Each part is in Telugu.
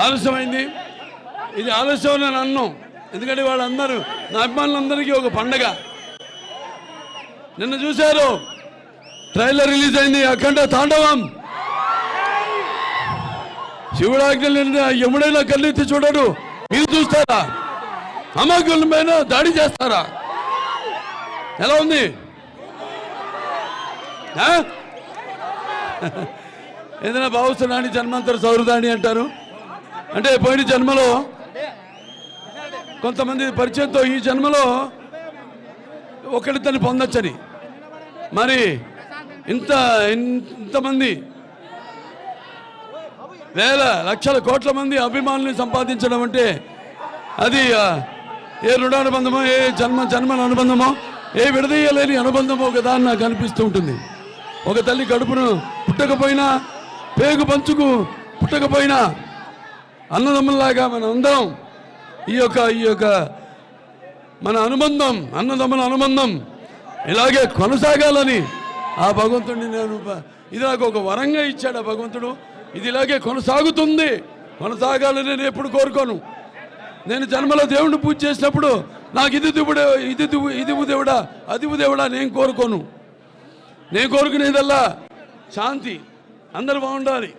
ఆలస్యమైంది. ఇది ఆలస్యం అని అన్నాం, ఎందుకంటే వాళ్ళందరూ నా అభిమానులందరికీ ఒక పండగ. నిన్న చూశారు, ట్రైలర్ రిలీజ్ అయింది, అఖండ తాండవం. శివుడాజ్ఞ ఎముడైనా కళ్ళెత్తి చూడడు, మీరు చూస్తారా? అమాయకుల పైన దాడి చేస్తారా? ఎలా ఉంది? ఏదైనా భావిస్తున్నాని జన్మాంతర సౌహృదాన్ని అంటారు. అంటే పోయిన జన్మలో కొంతమంది పరిచయంతో ఈ జన్మలో ఒకరితోని పొందొచ్చని, మరి ఇంతమంది వేల లక్షల కోట్ల మంది అభిమానుల్ని సంపాదించడం అంటే అది ఏ రుణానుబంధమో, ఏ జన్మల అనుబంధమో, ఏ విడదీయలేని అనుబంధమో కదా అని నాకు అనిపిస్తూ ఉంటుంది. ఒక తల్లి కడుపును పుట్టకపోయినా, పేగు పంచుకు పుట్టకపోయినా అన్నదమ్ములాగా మన అందరం ఈ యొక్క మన అనుబంధం, అన్నదమ్ముల అనుబంధం ఇలాగే కొనసాగాలని ఆ భగవంతుడిని ఇది నాకు ఒక వరంగా ఇచ్చాడు ఆ భగవంతుడు. ఇది ఇలాగే కొనసాగాలని నేను ఎప్పుడు కోరుకోను. నేను జన్మలో దేవుడిని పూజ చేసినప్పుడు నాకు ఇది దేవుడా అది దేవుడా నేను కోరుకోను. నేను కోరుకునేదల్లా శాంతి, అందరూ బాగుండాలి.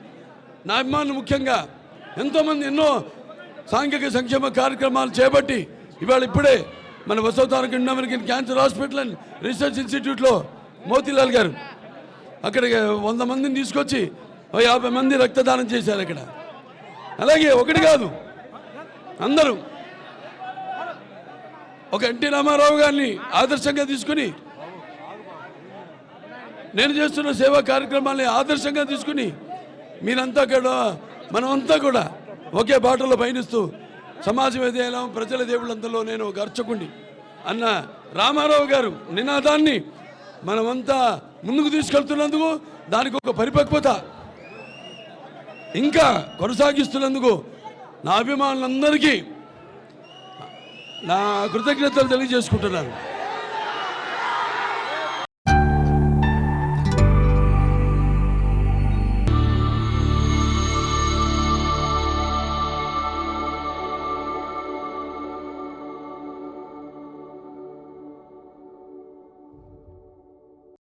నా అభిమానులు ముఖ్యంగా ఎంతోమంది ఎన్నో సాంఘిక సంక్షేమ కార్యక్రమాలు చేపట్టి ఇప్పుడే మన Basavatarakam Indo American Cancer Hospital and Research ఇన్స్టిట్యూట్లో మోతీలాల్ గారు అక్కడికి 100 మందిని తీసుకొచ్చి 50 మంది రక్తదానం చేశారు అక్కడ. అలాగే ఒకటి కాదు, అందరూ ఒక ఎన్టీ రామారావు గారిని ఆదర్శంగా తీసుకుని, నేను చేస్తున్న సేవా కార్యక్రమాల్ని ఆదర్శంగా తీసుకుని మీరంతా కూడా మనమంతా కూడా ఒకే బాటలో పయనిస్తూ సమాజం ఏదైనా ప్రజల దేవుళ్ళంతలో నేను ఒక అర్చకుడిని అన్న రామారావు గారు నినాదాన్ని మనమంతా ముందుకు తీసుకెళ్తున్నందుకు, దానికి ఒక పరిపక్వత ఇంకా కొనసాగిస్తున్నందుకు నా అభిమానులందరికీ నా కృతజ్ఞతలు తెలియజేసుకుంటున్నాను.